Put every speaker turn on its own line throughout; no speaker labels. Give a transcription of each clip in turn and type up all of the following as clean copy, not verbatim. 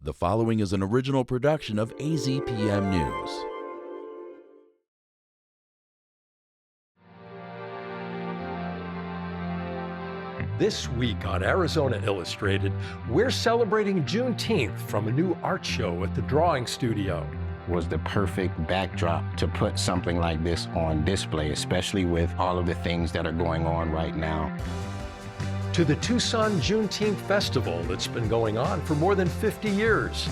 The following is an original production of AZPM News.
This week on Arizona Illustrated, we're celebrating Juneteenth from a new art show at the Drawing Studio.
Was the perfect backdrop to put something like this on display, especially with all of the things that are going on right now.
To the Tucson Juneteenth Festival that's been going on for more than 50 years.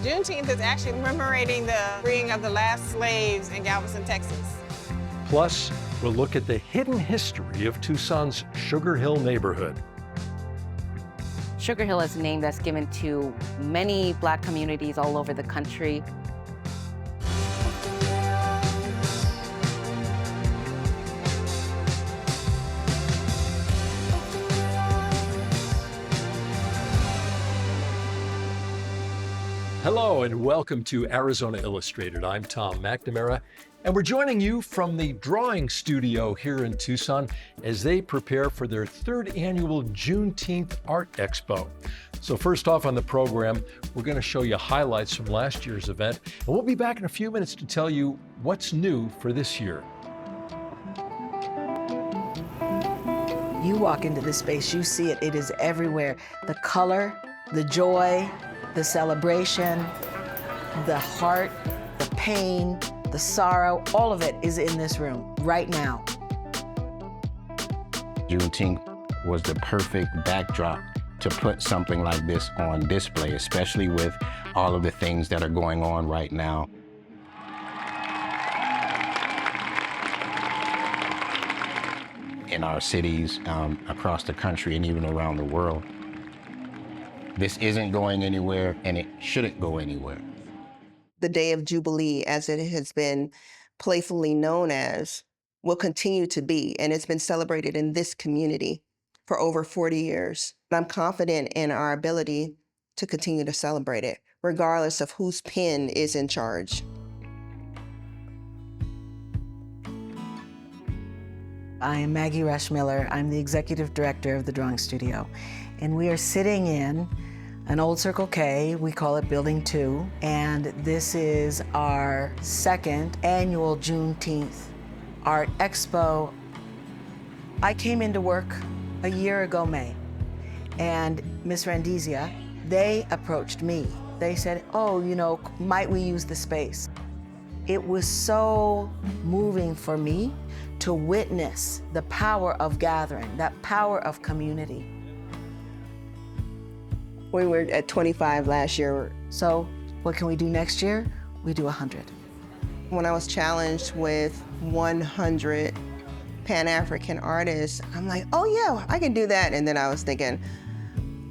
Juneteenth is actually commemorating the freeing of the last slaves in Galveston, Texas.
Plus, we'll look at the hidden history of Tucson's Sugar Hill neighborhood.
Sugar Hill is a name that's given to many Black communities all over the country.
Hello and welcome to Arizona Illustrated. I'm Tom McNamara, and we're joining you from the Drawing Studio here in Tucson as they prepare for their third annual Juneteenth Art Expo. So first off on the program, we're going to show you highlights from last year's event, and we'll be back in a few minutes to tell you what's new for this year.
You walk into this space, you see it, it is everywhere. The color, the joy, the celebration, the heart, the pain, the sorrow, all of it is in this room right now.
Juneteenth was the perfect backdrop to put something like this on display, especially with all of the things that are going on right now. In our cities, across the country, and even around the world. This isn't going anywhere, and it shouldn't go anywhere.
The Day of Jubilee, as it has been playfully known as, will continue to be, and it's been celebrated in this community for over 40 years. I'm confident in our ability to continue to celebrate it, regardless of whose pen is in charge.
I am Maggie Rush-Miller. I'm the executive director of the Drawing Studio, and we are sitting in an old Circle K, we call it Building 2, and this is our second annual Juneteenth Art Expo. I came into work a year ago, May, and Miss Randizia, they approached me. They said, oh, might we use the space? It was so moving for me to witness the power of gathering, that power of community.
We were at 25 last year.
So what can we do next year? We do 100.
When I was challenged with 100 Pan-African artists, I'm like, oh yeah, I can do that. And then I was thinking,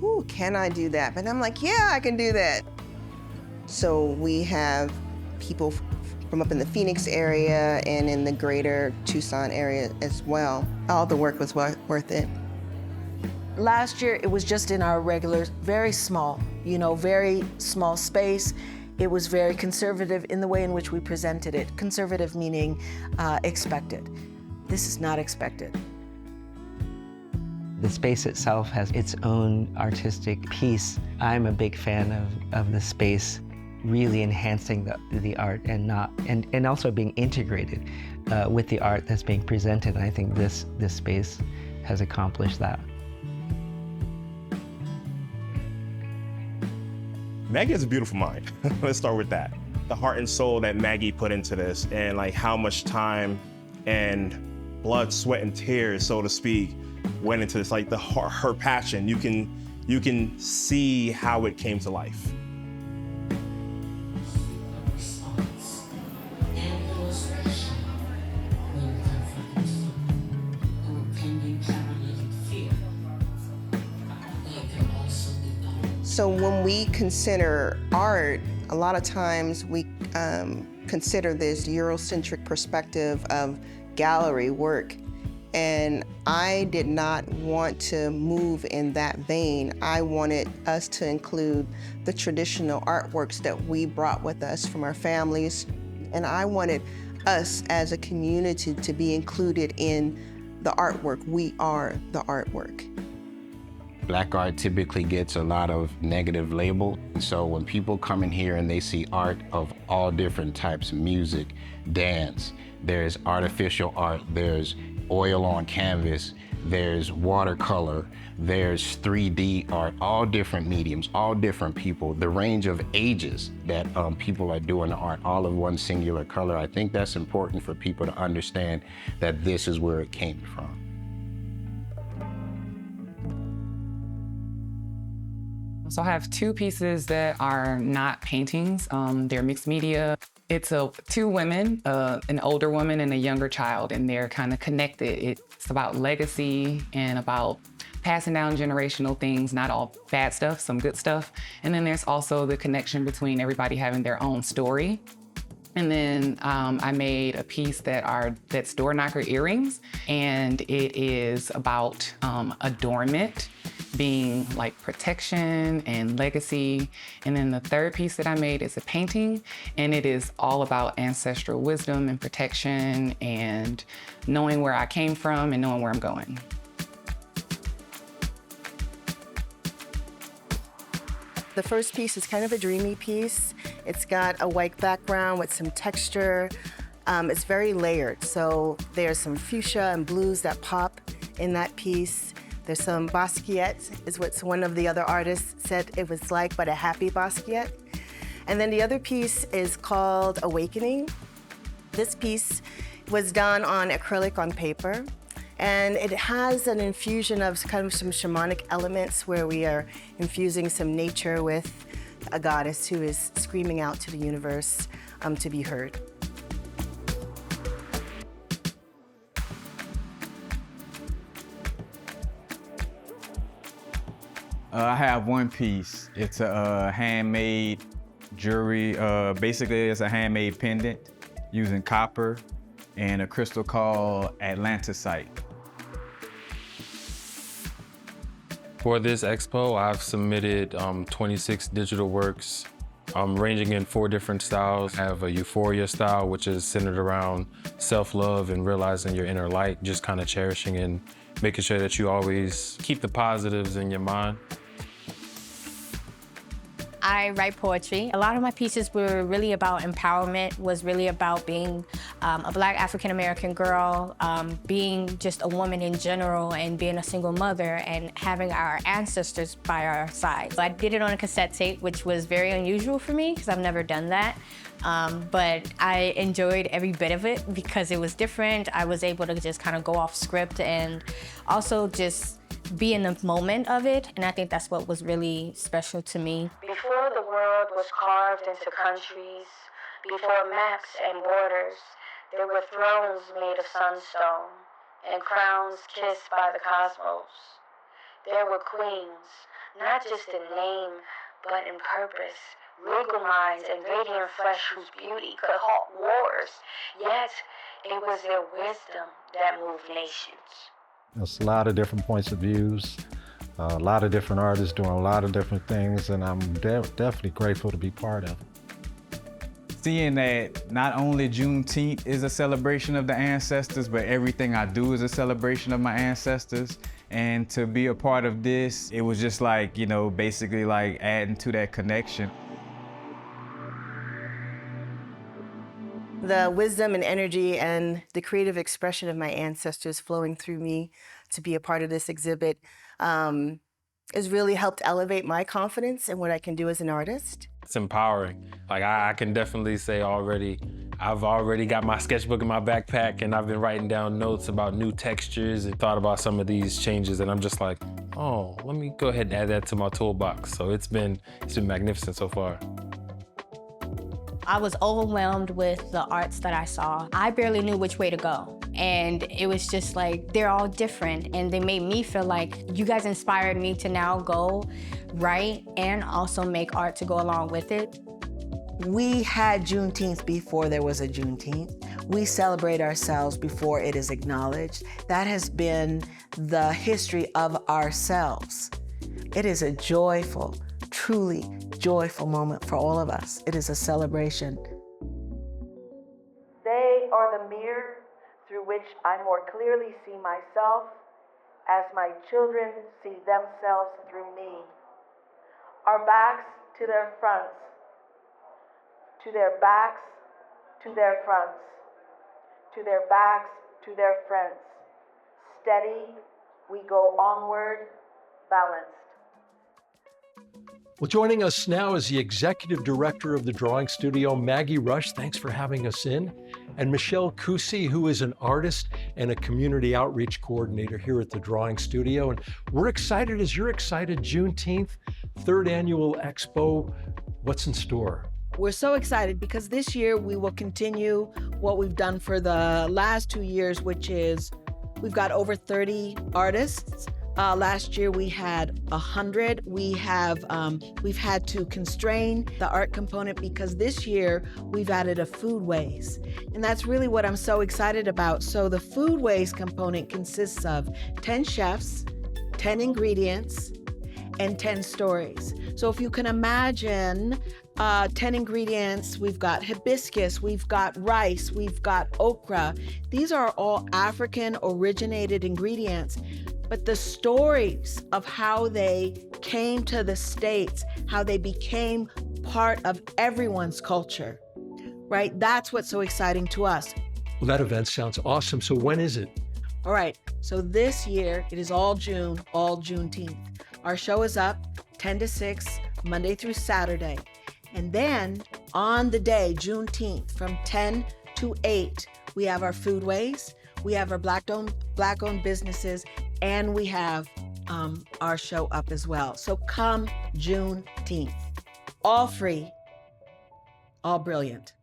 ooh, can I do that? But I'm like, yeah, I can do that. So we have people from up in the Phoenix area and in the greater Tucson area as well. All the work was worth it.
Last year, it was just in our regular, very small space. It was very conservative in the way in which we presented it. Conservative meaning expected. This is not expected.
The space itself has its own artistic piece. I'm a big fan of the space really enhancing the art and also being integrated with the art that's being presented. And I think this space has accomplished that.
Maggie has a beautiful mind. Let's start with that. The heart and soul that Maggie put into this, and like how much time and blood, sweat, and tears, so to speak, went into this. Like her passion, you can see how it came to life.
So when we consider art, a lot of times we consider this Eurocentric perspective of gallery work. And I did not want to move in that vein. I wanted us to include the traditional artworks that we brought with us from our families. And I wanted us as a community to be included in the artwork. We are the artwork.
Black art typically gets a lot of negative label. And so when people come in here and they see art of all different types, music, dance, there's artificial art, there's oil on canvas, there's watercolor, there's 3D art, all different mediums, all different people, the range of ages that people are doing the art, all of one singular color. I think that's important for people to understand that this is where it came from.
So I have two pieces that are not paintings. They're mixed media. It's two women, an older woman and a younger child, and they're kind of connected. It's about legacy and about passing down generational things, not all bad stuff, some good stuff. And then there's also the connection between everybody having their own story. And then I made a piece that's door knocker earrings, and it is about adornment being like protection and legacy. And then the third piece that I made is a painting, and it is all about ancestral wisdom and protection and knowing where I came from and knowing where I'm going.
The first piece is kind of a dreamy piece. It's got a white background with some texture. It's very layered, so there's some fuchsia and blues that pop in that piece. There's some Basquiat, is what one of the other artists said it was like, but a happy Basquiat. And then the other piece is called Awakening. This piece was done on acrylic on paper, and it has an infusion of kind of some shamanic elements where we are infusing some nature with a goddess who is screaming out to the universe to be heard.
I have one piece. It's a handmade jewelry. Basically, it's a handmade pendant using copper and a crystal called Atlantisite.
For this expo, I've submitted 26 digital works ranging in 4 different styles. I have a euphoria style, which is centered around self-love and realizing your inner light, just kind of cherishing and making sure that you always keep the positives in your mind.
I write poetry. A lot of my pieces were really about empowerment, was really about being a Black African-American girl, being just a woman in general, and being a single mother, and having our ancestors by our side. So I did it on a cassette tape, which was very unusual for me, because I've never done that. But I enjoyed every bit of it because it was different. I was able to just kind of go off script and also just be in the moment of it, and I think that's what was really special to me.
Before the world was carved into countries, before maps and borders, there were thrones made of sunstone and crowns kissed by the cosmos. There were queens, not just in name, but in purpose, regal minds and radiant flesh whose beauty could halt wars, yet it was their wisdom that moved nations.
There's a lot of different points of views, a lot of different artists doing a lot of different things, and I'm definitely grateful to be part of it.
Seeing that not only Juneteenth is a celebration of the ancestors, but everything I do is a celebration of my ancestors. And to be a part of this, it was just like, you know, basically like adding to that connection.
The wisdom and energy and the creative expression of my ancestors flowing through me to be a part of this exhibit has really helped elevate my confidence in what I can do as an artist.
It's empowering. Like I can definitely say already, I've already got my sketchbook in my backpack and I've been writing down notes about new textures and thought about some of these changes, and I'm just like, oh, let me go ahead and add that to my toolbox. So it's been magnificent so far.
I was overwhelmed with the arts that I saw. I barely knew which way to go. And it was just like, they're all different. And they made me feel like you guys inspired me to now go write and also make art to go along with it.
We had Juneteenth before there was a Juneteenth. We celebrate ourselves before it is acknowledged. That has been the history of ourselves. It is a joyful, truly joyful moment for all of us. It is a celebration.
They are the mirror through which I more clearly see myself
as my children see themselves through me. Our backs to their fronts, to their backs to their fronts, to their backs to their friends. Steady, we go onward, balanced.
Well, joining us now is the executive director of the Drawing Studio, Maggie Rush. Thanks for having us in. And Michelle Kusi, who is an artist and a community outreach coordinator here at the Drawing Studio. And we're excited, as you're excited, Juneteenth, third annual expo. What's in store?
We're so excited because this year we will continue what we've done for the last 2 years, which is we've got over 30 artists. Last year we had 100. We've had to constrain the art component because this year we've added a foodways. And that's really what I'm so excited about. So the foodways component consists of 10 chefs, 10 ingredients, and 10 stories. So if you can imagine 10 ingredients, we've got hibiscus, we've got rice, we've got okra. These are all African originated ingredients. But the stories of how they came to the States, how they became part of everyone's culture, right? That's what's so exciting to us.
Well, that event sounds awesome. So when is it?
All right, so this year, it is all June, all Juneteenth. Our show is up 10 to 6, Monday through Saturday. And then on the day, Juneteenth, from 10 to 8, we have our foodways, we have our black-owned businesses, and we have our show up as well. So come Juneteenth, all free, all brilliant.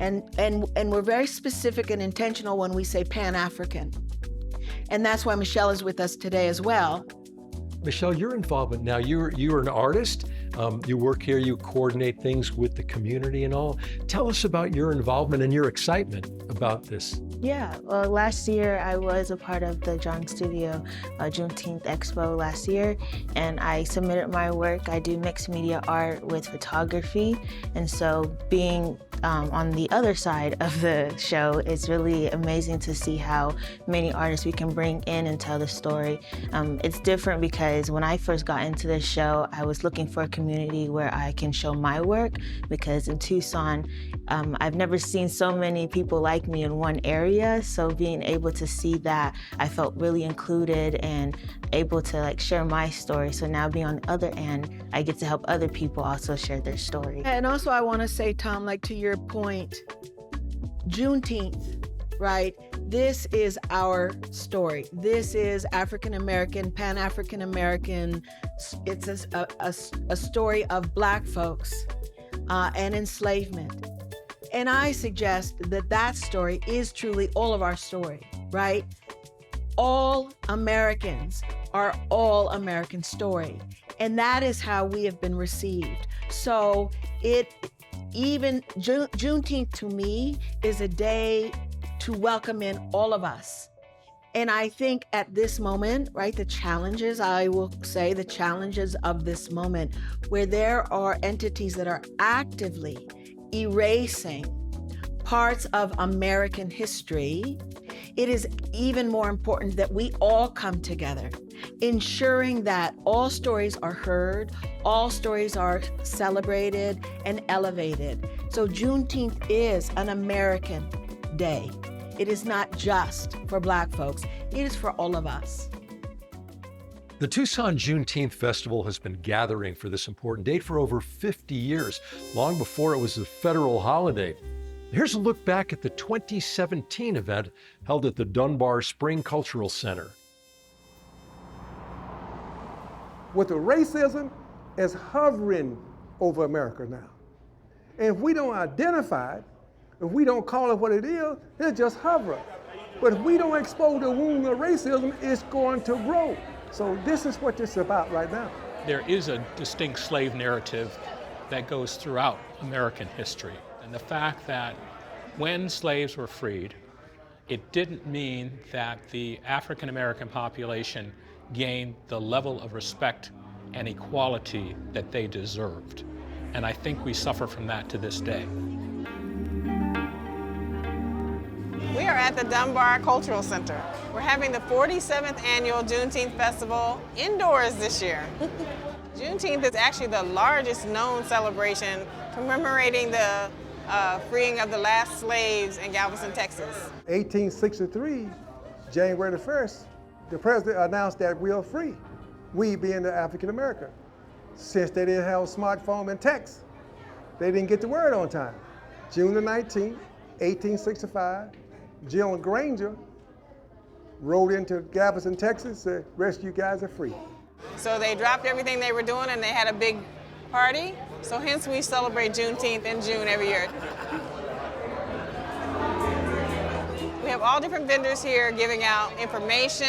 And we're very specific and intentional when we say Pan-African. And that's why Michelle is with us today as well.
Michelle, your involvement now, you're an artist. You work here, you coordinate things with the community and all. Tell us about your involvement and your excitement about this.
Yeah, well, last year I was a part of the Drawing Studio Juneteenth Expo last year, and I submitted my work. I do mixed media art with photography, and so being on the other side of the show, it's really amazing to see how many artists we can bring in and tell the story. It's different because when I first got into this show, I was looking for a community where I can show my work, because in Tucson, I've never seen so many people like me in one area. So being able to see that, I felt really included and able to share my story. So now being on the other end, I get to help other people also share their story.
And also I want to say, Tom, to your point, Juneteenth, right? This is our story. This is African American, Pan-African American. It's a story of Black folks and enslavement. And I suggest that that story is truly all of our story, right? All Americans are all American story. And that is how we have been received. So Juneteenth to me is a day to welcome in all of us. And I think at this moment, right, the challenges of this moment, where there are entities that are actively erasing parts of American history, it is even more important that we all come together, ensuring that all stories are heard, all stories are celebrated and elevated. So Juneteenth is an American day. It is not just for Black folks, it is for all of us.
The Tucson Juneteenth Festival has been gathering for this important date for over 50 years, long before it was a federal holiday. Here's a look back at the 2017 event held at the Dunbar Spring Cultural Center.
With the racism is hovering over America now. And if we don't identify it, if we don't call it what it is, it'll just hover. But if we don't expose the wound of racism, it's going to grow. So this is what this is about right now.
There is a distinct slave narrative that goes throughout American history. And the fact that when slaves were freed, it didn't mean that the African American population gained the level of respect and equality that they deserved. And I think we suffer from that to this day.
We are at the Dunbar Cultural Center. We're having the 47th Annual Juneteenth Festival indoors this year. Juneteenth is actually the largest known celebration commemorating the freeing of the last slaves in Galveston, Texas.
1863, January the 1st, the president announced that we are free, we being the African American. Since they didn't have a smartphone and text, they didn't get the word on time. June the 19th, 1865, General Granger rode into Galveston, Texas, said, "Rest of you guys are free."
So they dropped everything they were doing and they had a big party. So hence we celebrate Juneteenth in June every year. We have all different vendors here giving out information,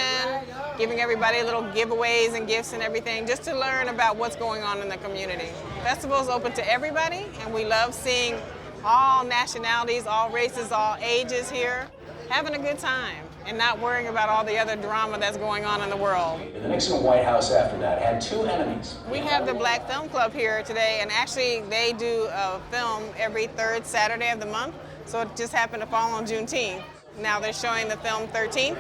giving everybody little giveaways and gifts and everything, just to learn about what's going on in the community. The festival is open to everybody, and we love seeing all nationalities, all races, all ages here, having a good time and not worrying about all the other drama that's going on in the world.
The Nixon White House after that had two enemies.
We have the Black Film Club here today, and actually they do a film every third Saturday of the month, so it just happened to fall on Juneteenth. Now they're showing the film 13th.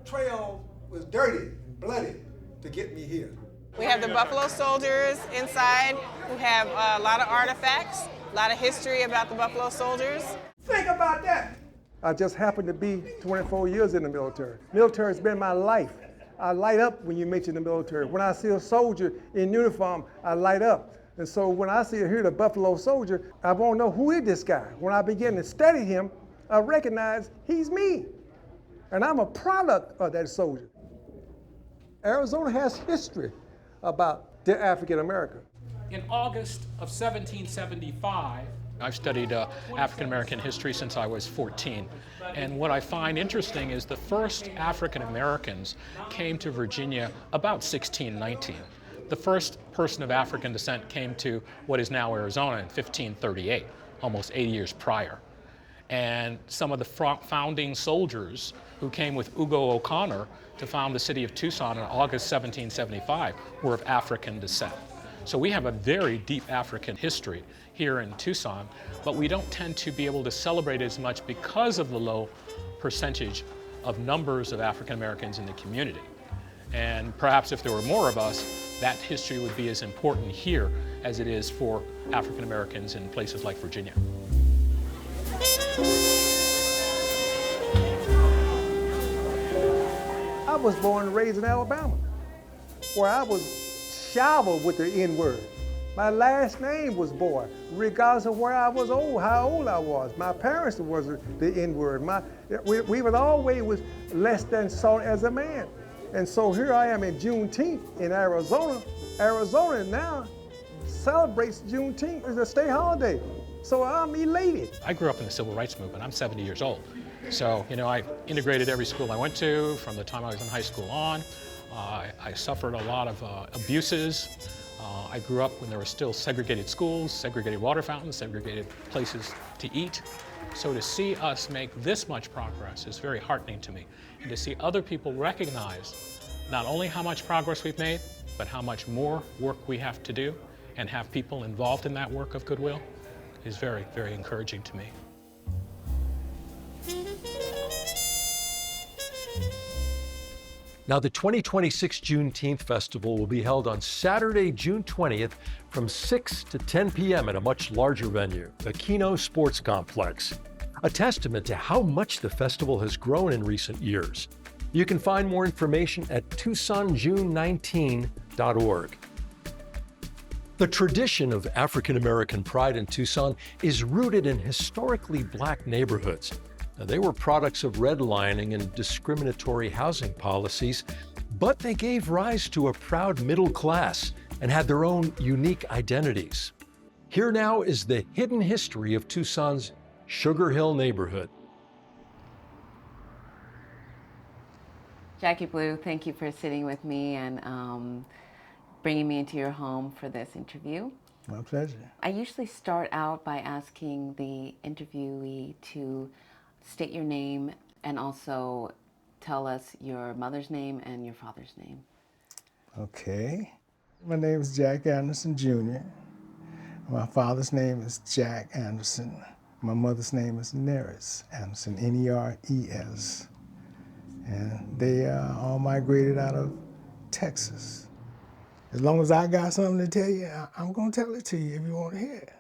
Trail was dirty and bloody to get me here.
We have the Buffalo Soldiers inside who have a lot of artifacts, a lot of history about the Buffalo Soldiers.
Think about that. I just happened to be 24 years in the military. Military has been my life. I light up when you mention the military. When I see a soldier in uniform, I light up. And so when I see or hear the Buffalo Soldier, I won't know who is this guy. When I begin to study him, I recognize he's me. And I'm a product of that soldier. Arizona has history about the African American.
In August of 1775, I've studied African American history since I was 14. And what I find interesting is the first African Americans came to Virginia about 1619. The first person of African descent came to what is now Arizona in 1538, almost 80 years prior. And some of the founding soldiers who came with Ugo O'Connor to found the city of Tucson in August 1775 were of African descent. So we have a very deep African history here in Tucson, but we don't tend to be able to celebrate as much because of the low percentage of numbers of African Americans in the community. And perhaps if there were more of us, that history would be as important here as it is for African Americans in places like Virginia.
I was born and raised in Alabama, where I was showered with the N-word. My last name was Boy, regardless of where I was old, how old I was. My parents was the N-word. We would always was less than sought as a man. And so here I am in Juneteenth in Arizona. Arizona now celebrates Juneteenth as a state holiday. So I'm elated.
I grew up in the civil rights movement. I'm 70 years old. So, I integrated every school I went to from the time I was in high school on. I suffered a lot of abuses. I grew up when there were still segregated schools, segregated water fountains, segregated places to eat. So to see us make this much progress is very heartening to me. And to see other people recognize not only how much progress we've made, but how much more work we have to do and have people involved in that work of goodwill is very, very encouraging to me.
Now, the 2026 Juneteenth Festival will be held on Saturday, June 20th from 6 to 10 p.m. at a much larger venue, the Keno Sports Complex, a testament to how much the festival has grown in recent years. You can find more information at TucsonJune19.org. The tradition of African American pride in Tucson is rooted in historically Black neighborhoods. Now, they were products of redlining and discriminatory housing policies, but they gave rise to a proud middle class and had their own unique identities. Here now is the hidden history of Tucson's Sugar Hill neighborhood.
Jackie Blue, thank you for sitting with me and bringing me into your home for this interview.
My pleasure.
I usually start out by asking the interviewee to state your name and also tell us your mother's name and your father's name.
Okay. My name is Jack Anderson Jr. My father's name is Jack Anderson My mother's name is Neres Anderson, N-E-R-E-S. And they all migrated out of Texas. As long as I got something to tell you, I'm gonna tell it to you if you want to hear it.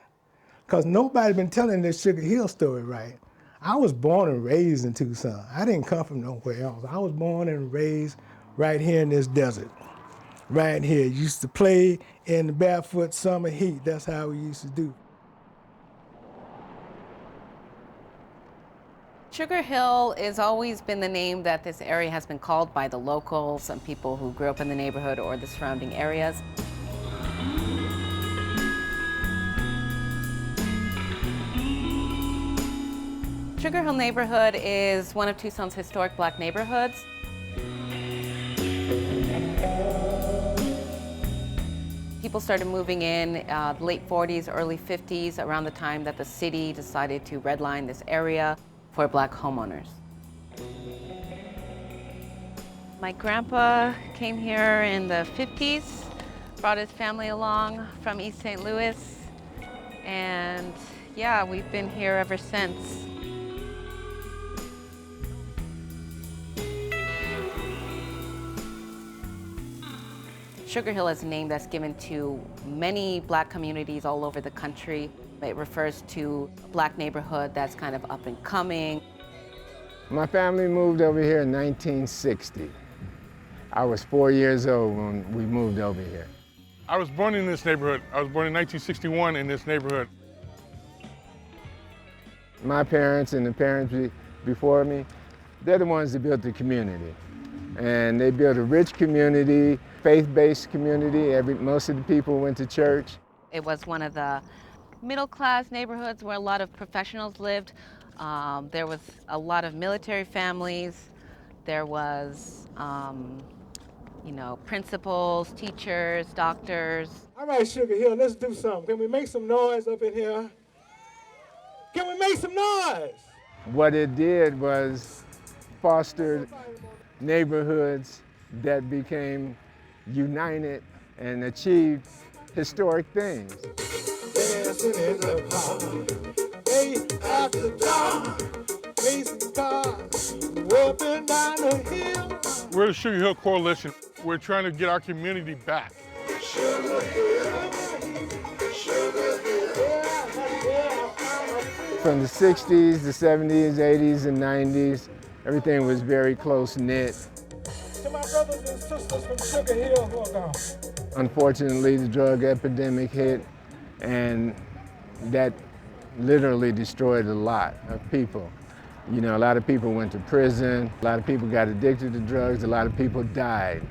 Because nobody's been telling this Sugar Hill story right. I was born and raised in Tucson. I didn't come from nowhere else. I was born and raised right here in this desert. Right here. Used to play in the barefoot summer heat. That's how we used to do.
Sugar Hill has always been the name that this area has been called by the locals and people who grew up in the neighborhood or the surrounding areas. Sugar Hill neighborhood is one of Tucson's historic Black neighborhoods. People started moving in the late 40s, early 50s, around the time that the city decided to redline this area for Black homeowners. My grandpa came here in the 50s, brought his family along from East St. Louis, and yeah, we've been here ever since. Sugar Hill is a name that's given to many Black communities all over the country. It refers to a Black neighborhood that's kind of up and coming.
My family moved over here in 1960. I was 4 years old when we moved over here.
I was born in this neighborhood. I was born in 1961 in this neighborhood.
My parents and the parents before me, they're the ones that built the community. And they built a rich community, faith-based community. Most of the people went to church.
It was one of the middle-class neighborhoods where a lot of professionals lived. There was a lot of military families. There was, you know, principals, teachers, doctors.
All right, Sugar Hill, let's do something. Can we make some noise up in here? Can we make some noise?
What it did was foster neighborhoods that became united and achieved historic things.
Dancing in the park, day after dark, racing cars, up and down the hill.
We're the Sugar Hill Coalition. We're trying to get our community back.
Sugar Hill, Sugar Hill.
From the 60s, the 70s, 80s, and 90s, everything was very close-knit.
To my brothers and sisters from Sugar Hill, welcome.
Unfortunately, the drug epidemic hit, and that literally destroyed a lot of people. You know, a lot of people went to prison, a lot of people got addicted to drugs, a lot of people died.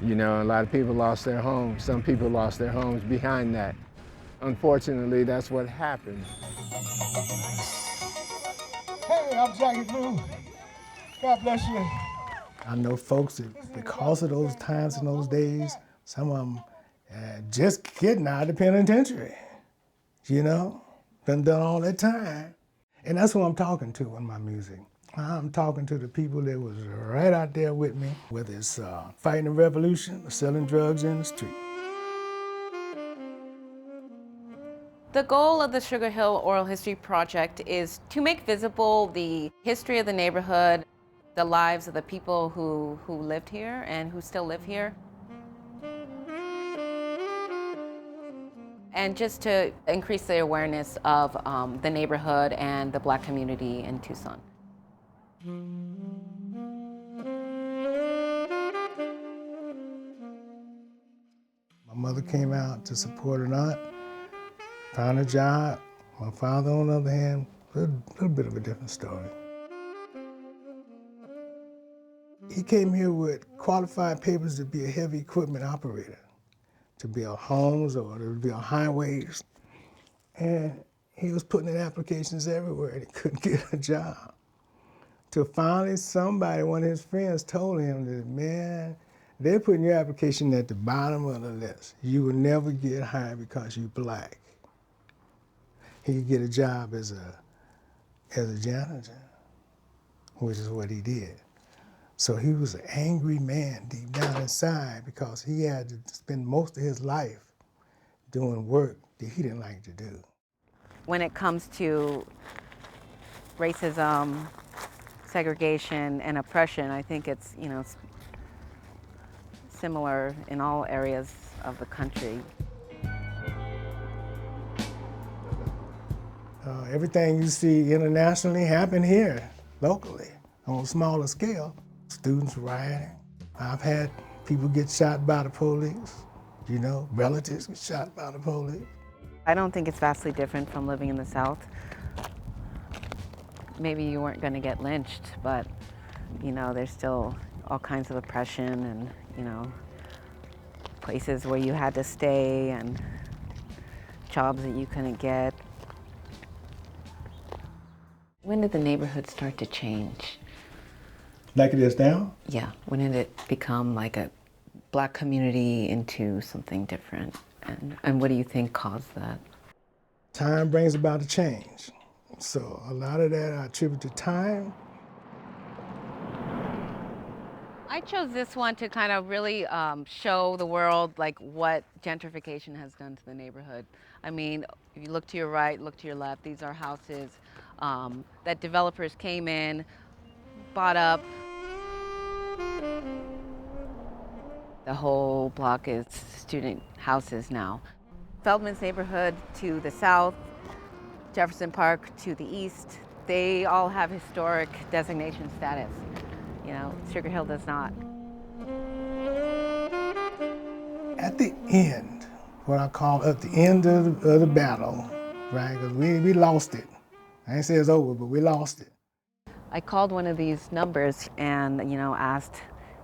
You know, a lot of people lost their homes. Some people lost their homes behind that. Unfortunately, that's what happened.
Hey, I'm Jackie Blue. God bless you. I know folks that because of those times and those days, some of them just getting out of the penitentiary, you know? Done all that time. And that's who I'm talking to in my music. I'm talking to the people that was right out there with me, whether it's fighting the revolution or selling drugs in the street.
The goal of the Sugar Hill Oral History Project is to make visible the history of the neighborhood, the lives of the people who lived here and who still live here. And just to increase the awareness of the neighborhood and the Black community in Tucson.
My mother came out to support her aunt, found a job. My father, on the other hand, a little bit of a different story. He came here with qualified papers to be a heavy equipment operator, to build homes or to build highways. And he was putting in applications everywhere and he couldn't get a job. Till finally somebody, one of his friends, told him that, man, they're putting your application at the bottom of the list. You will never get hired because you're Black. He could get a job as a janitor, which is what he did. So he was an angry man deep down inside because he had to spend most of his life doing work that he didn't like to do.
when it comes to racism, segregation, and oppression, I think it's, it's similar in all areas of the country.
Everything you see internationally happen here, locally, on a smaller scale. Students rioting. I've had people get shot by the police, relatives get shot by the police.
I don't think it's vastly different from living in the South. Maybe you weren't going to get lynched, but, there's still all kinds of oppression and, places where you had to stay and jobs that you couldn't get. When did the neighborhood start to change?
Like it is now?
Yeah, when did it become like a Black community into something different? And what do you think caused that?
Time brings about a change. So a lot of that I attribute to time.
I chose this one to kind of really show the world like what gentrification has done to the neighborhood. I mean, if you look to your right, look to your left, these are houses that developers came in, bought up. The whole block is student houses now. Feldman's neighborhood to the south, Jefferson Park to the east, they all have historic designation status. Sugar Hill does not.
At the end, what I call at the end of the battle, right? Because we lost it. I ain't say it's over, but we lost it.
I called one of these numbers and, asked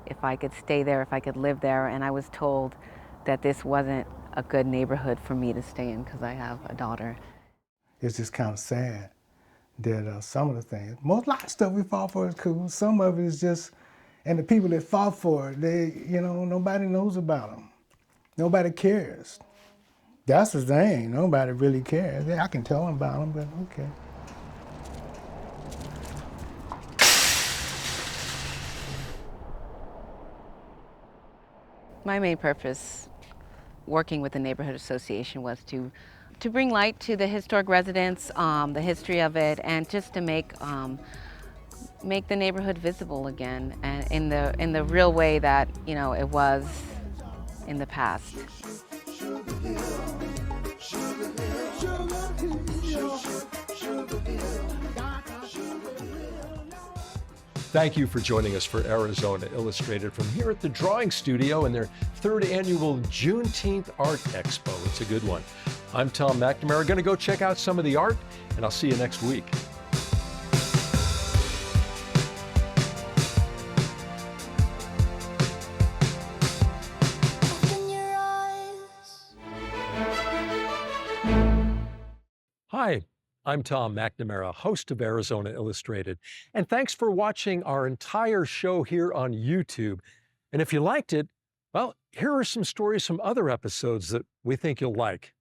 if I could stay there, if I could live there, and I was told that this wasn't a good neighborhood for me to stay in because I have a daughter.
It's just kind of sad that some of the things, a lot of stuff we fought for is cool. Some of it is just, and the people that fought for it, nobody knows about them. Nobody cares. That's the thing, nobody really cares. Yeah, I can tell them about them, but okay.
My main purpose working with the neighborhood association was to bring light to the historic residents, the history of it, and just to make the neighborhood visible again, and in the real way that it was in the past.
Thank you for joining us for Arizona Illustrated from here at the Drawing Studio in their 3rd annual Juneteenth Art Expo. It's a good one. I'm Tom McNamara. Going to go check out some of the art, and I'll see you next week. Hi, I'm Tom McNamara, host of Arizona Illustrated, and thanks for watching our entire show here on YouTube. And if you liked it, well, here are some stories from other episodes that we think you'll like.